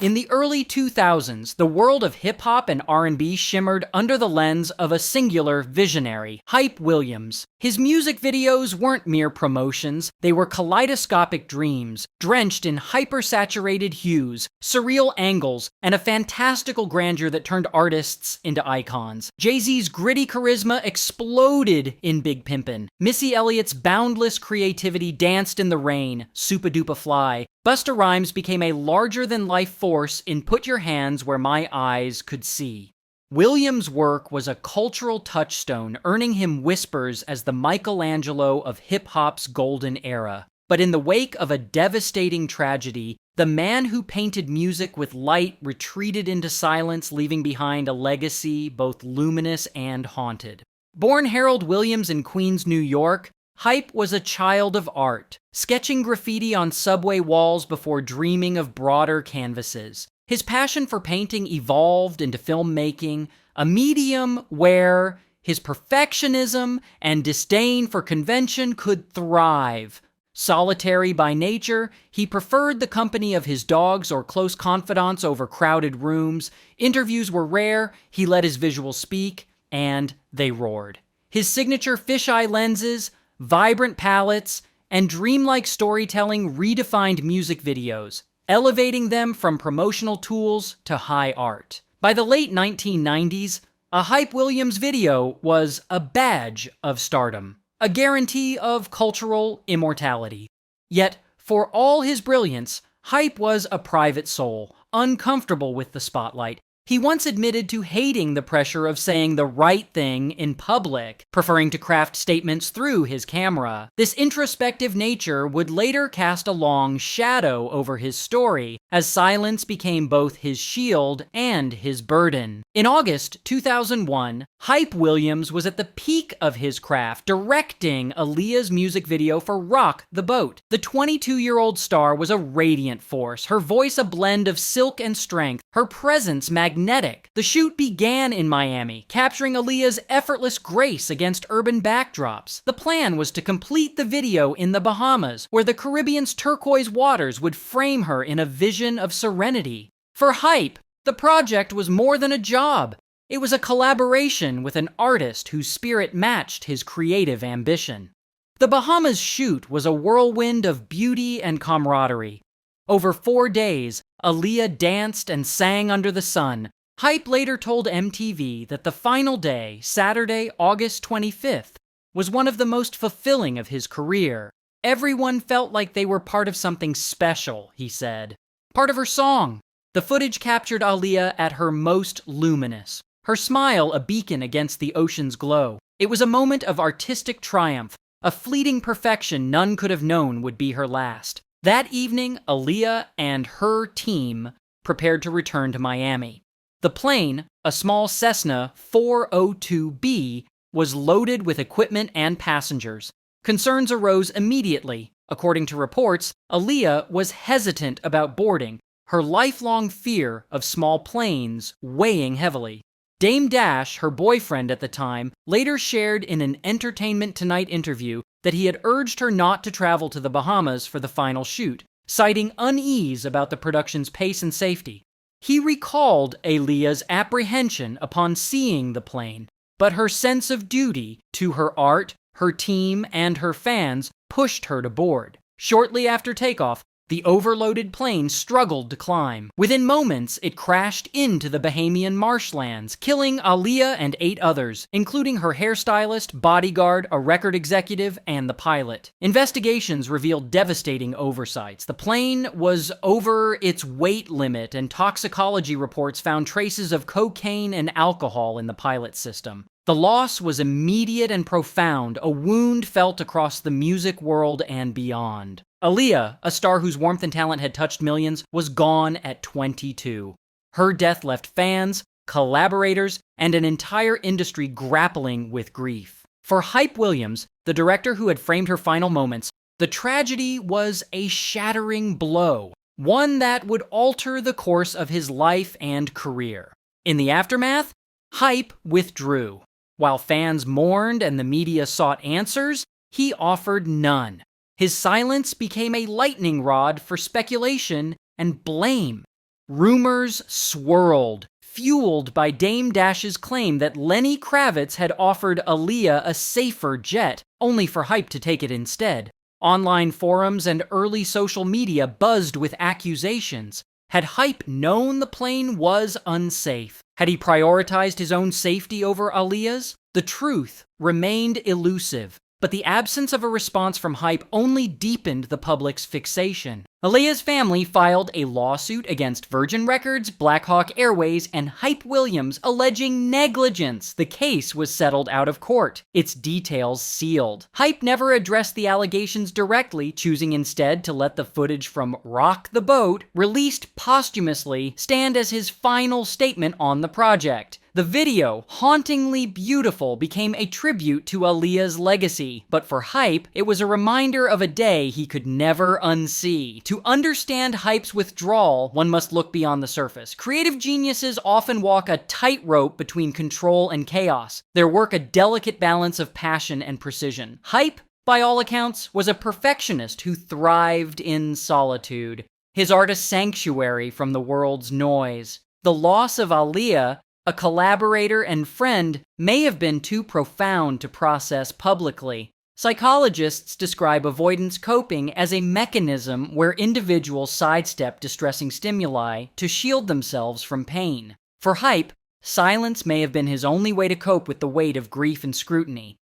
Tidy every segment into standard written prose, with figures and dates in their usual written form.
In the early 2000s, the world of hip-hop and R&B shimmered under the lens of a singular visionary, Hype Williams. His music videos weren't mere promotions, they were kaleidoscopic dreams, drenched in hyper-saturated hues, surreal angles, and a fantastical grandeur that turned artists into icons. Jay-Z's gritty charisma exploded in Big Pimpin'. Missy Elliott's boundless creativity danced in the rain, Supa Dupa Fly. Busta Rhymes became a larger-than-life force in Put Your Hands Where My Eyes Could See. Williams' work was a cultural touchstone, earning him whispers as the Michelangelo of hip-hop's golden era. But in the wake of a devastating tragedy, the man who painted music with light retreated into silence, leaving behind a legacy both luminous and haunted. Born Harold Williams in Queens, New York, Hype was a child of art, sketching graffiti on subway walls before dreaming of broader canvases. His passion for painting evolved into filmmaking, a medium where his perfectionism and disdain for convention could thrive. Solitary by nature, he preferred the company of his dogs or close confidants over crowded rooms. Interviews were rare, he let his visuals speak, and they roared. His signature fisheye lenses, vibrant palettes, and dreamlike storytelling redefined music videos, elevating them from promotional tools to high art. By the late 1990s, a Hype Williams video was a badge of stardom, a guarantee of cultural immortality. Yet, for all his brilliance, Hype was a private soul, uncomfortable with the spotlight. He once admitted to hating the pressure of saying the right thing in public, preferring to craft statements through his camera. This introspective nature would later cast a long shadow over his story, as silence became both his shield and his burden. In August 2001, Hype Williams was at the peak of his craft, directing Aaliyah's music video for Rock the Boat. The 22-year-old star was a radiant force, her voice a blend of silk and strength, her presence magnetic. The shoot began in Miami, capturing Aaliyah's effortless grace against urban backdrops. The plan was to complete the video in the Bahamas, where the Caribbean's turquoise waters would frame her in a vision of serenity. For Hype, the project was more than a job. It was a collaboration with an artist whose spirit matched his creative ambition. The Bahamas shoot was a whirlwind of beauty and camaraderie. Over 4 days, Aaliyah danced and sang under the sun. Hype later told MTV that the final day, Saturday, August 25th, was one of the most fulfilling of his career. Everyone felt like they were part of something special, he said. Part of her song. The footage captured Aaliyah at her most luminous, her smile a beacon against the ocean's glow. It was a moment of artistic triumph, a fleeting perfection none could have known would be her last. That evening, Aaliyah and her team prepared to return to Miami. The plane, a small Cessna 402B, was loaded with equipment and passengers. Concerns arose immediately. According to reports, Aaliyah was hesitant about boarding, her lifelong fear of small planes weighing heavily. Dame Dash, her boyfriend at the time, later shared in an Entertainment Tonight interview that he had urged her not to travel to the Bahamas for the final shoot, citing unease about the production's pace and safety. He recalled Aaliyah's apprehension upon seeing the plane, but her sense of duty to her art, her team, and her fans pushed her to board. Shortly after takeoff, the overloaded plane struggled to climb. Within moments, it crashed into the Bahamian marshlands, killing Aaliyah and 8 others, including her hairstylist, bodyguard, a record executive, and the pilot. Investigations revealed devastating oversights. The plane was over its weight limit, and toxicology reports found traces of cocaine and alcohol in the pilot system. The loss was immediate and profound, a wound felt across the music world and beyond. Aaliyah, a star whose warmth and talent had touched millions, was gone at 22. Her death left fans, collaborators, and an entire industry grappling with grief. For Hype Williams, the director who had framed her final moments, the tragedy was a shattering blow, one that would alter the course of his life and career. In the aftermath, Hype withdrew. While fans mourned and the media sought answers, he offered none. His silence became a lightning rod for speculation and blame. Rumors swirled, fueled by Dame Dash's claim that Lenny Kravitz had offered Aaliyah a safer jet, only for Hype to take it instead. Online forums and early social media buzzed with accusations. Had Hype known the plane was unsafe? Had he prioritized his own safety over Aaliyah's? The truth remained elusive, but the absence of a response from Hype only deepened the public's fixation. Aaliyah's family filed a lawsuit against Virgin Records, Black Hawk Airways, and Hype Williams alleging negligence. The case was settled out of court, its details sealed. Hype never addressed the allegations directly, choosing instead to let the footage from Rock the Boat, released posthumously, stand as his final statement on the project. The video, hauntingly beautiful, became a tribute to Aaliyah's legacy, but for Hype, it was a reminder of a day he could never unsee. To understand Hype's withdrawal, one must look beyond the surface. Creative geniuses often walk a tightrope between control and chaos. Their work a delicate balance of passion and precision. Hype, by all accounts, was a perfectionist who thrived in solitude. His art a sanctuary from the world's noise. The loss of Aaliyah, a collaborator and friend, may have been too profound to process publicly. Psychologists describe avoidance coping as a mechanism where individuals sidestep distressing stimuli to shield themselves from pain. For Hype, silence may have been his only way to cope with the weight of grief and scrutiny.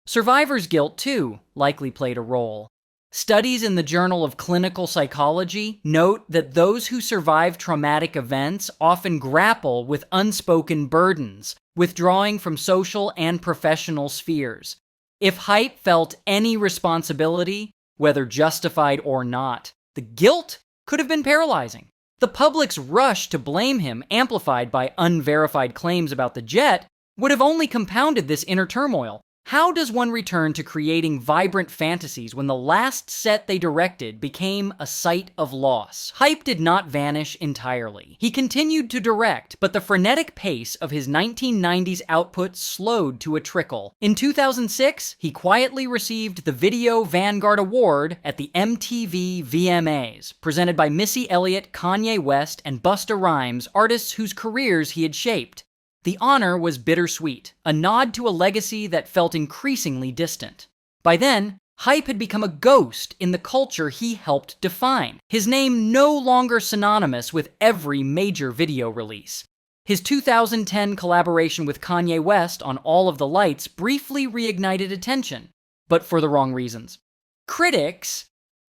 Survivor's guilt, too, likely played a role. Studies in the Journal of Clinical Psychology note that those who survive traumatic events often grapple with unspoken burdens, withdrawing from social and professional spheres. If Hype felt any responsibility, whether justified or not, the guilt could have been paralyzing. The public's rush to blame him, amplified by unverified claims about the jet, would have only compounded this inner turmoil. How does one return to creating vibrant fantasies when the last set they directed became a site of loss? Hype did not vanish entirely. He continued to direct, but the frenetic pace of his 1990s output slowed to a trickle. In 2006, he quietly received the Video Vanguard Award at the MTV VMAs, presented by Missy Elliott, Kanye West, and Busta Rhymes, artists whose careers he had shaped. The honor was bittersweet, a nod to a legacy that felt increasingly distant. By then, Hype had become a ghost in the culture he helped define, his name no longer synonymous with every major video release. His 2010 collaboration with Kanye West on All of the Lights briefly reignited attention, but for the wrong reasons. Critics,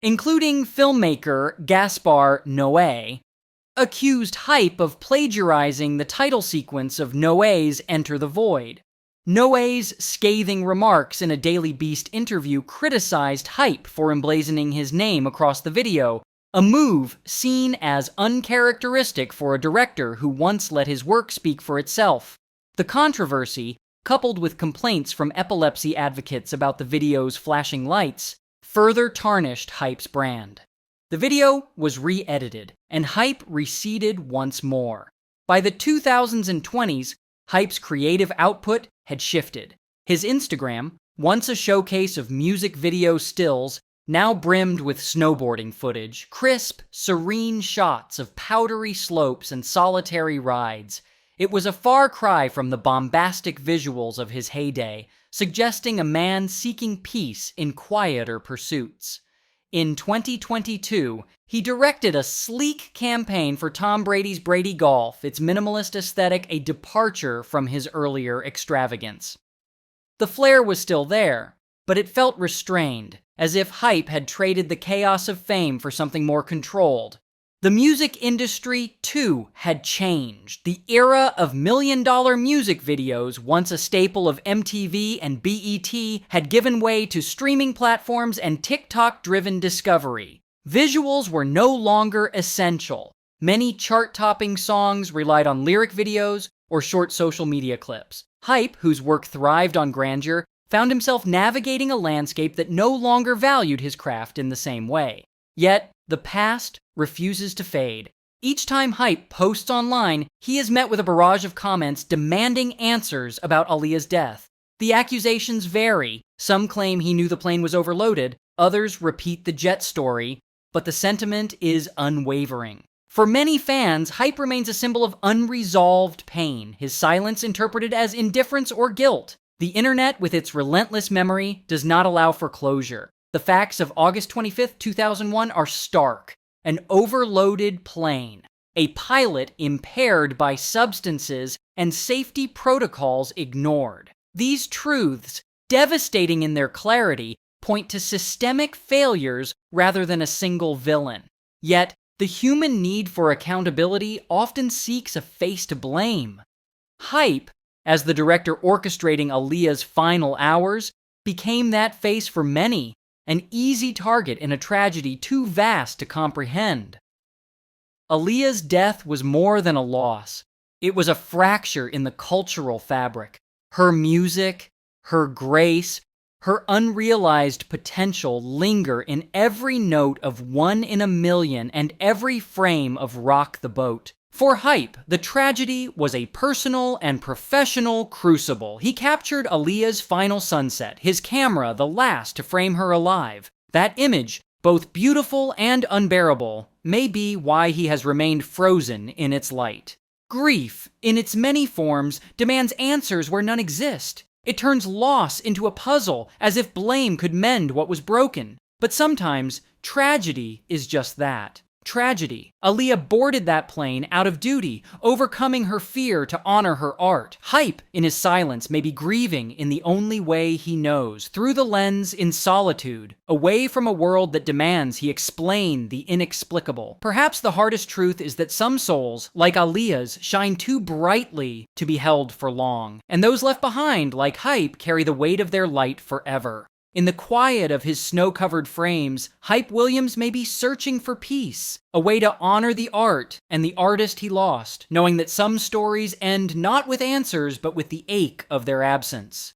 including filmmaker Gaspar Noé, accused Hype of plagiarizing the title sequence of Noé's Enter the Void. Noé's scathing remarks in a Daily Beast interview criticized Hype for emblazoning his name across the video, a move seen as uncharacteristic for a director who once let his work speak for itself. The controversy, coupled with complaints from epilepsy advocates about the video's flashing lights, further tarnished Hype's brand. The video was re-edited, and Hype receded once more. By the 2000s and 20s, Hype's creative output had shifted. His Instagram, once a showcase of music video stills, now brimmed with snowboarding footage, crisp, serene shots of powdery slopes and solitary rides. It was a far cry from the bombastic visuals of his heyday, suggesting a man seeking peace in quieter pursuits. In 2022, he directed a sleek campaign for Tom Brady's Brady Golf, its minimalist aesthetic a departure from his earlier extravagance. The flair was still there, but it felt restrained, as if Hype had traded the chaos of fame for something more controlled. The music industry, too, had changed. The era of million-dollar music videos, once a staple of MTV and BET, had given way to streaming platforms and TikTok-driven discovery. Visuals were no longer essential. Many chart-topping songs relied on lyric videos or short social media clips. Hype, whose work thrived on grandeur, found himself navigating a landscape that no longer valued his craft in the same way. Yet, the past refuses to fade. Each time Hype posts online, he is met with a barrage of comments demanding answers about Aaliyah's death. The accusations vary. Some claim he knew the plane was overloaded, others repeat the jet story, but the sentiment is unwavering. For many fans, Hype remains a symbol of unresolved pain, his silence interpreted as indifference or guilt. The internet, with its relentless memory, does not allow for closure. The facts of August 25th, 2001 are stark. An overloaded plane, a pilot impaired by substances, and safety protocols ignored. These truths, devastating in their clarity, point to systemic failures rather than a single villain. Yet, the human need for accountability often seeks a face to blame. Hype, as the director orchestrating Aaliyah's final hours, became that face for many, an easy target in a tragedy too vast to comprehend. Aaliyah's death was more than a loss. It was a fracture in the cultural fabric. Her music, her grace, her unrealized potential linger in every note of One in a Million and every frame of Rock the Boat. For Hype, the tragedy was a personal and professional crucible. He captured Aaliyah's final sunset, his camera the last to frame her alive. That image, both beautiful and unbearable, may be why he has remained frozen in its light. Grief, in its many forms, demands answers where none exist. It turns loss into a puzzle, as if blame could mend what was broken. But sometimes, tragedy is just that. Tragedy. Aaliyah boarded that plane out of duty, overcoming her fear to honor her art. Hype, in his silence, may be grieving in the only way he knows, through the lens in solitude, away from a world that demands he explain the inexplicable. Perhaps the hardest truth is that some souls, like Aaliyah's, shine too brightly to be held for long, and those left behind, like Hype, carry the weight of their light forever. In the quiet of his snow-covered frames, Hype Williams may be searching for peace, a way to honor the art and the artist he lost, knowing that some stories end not with answers but with the ache of their absence.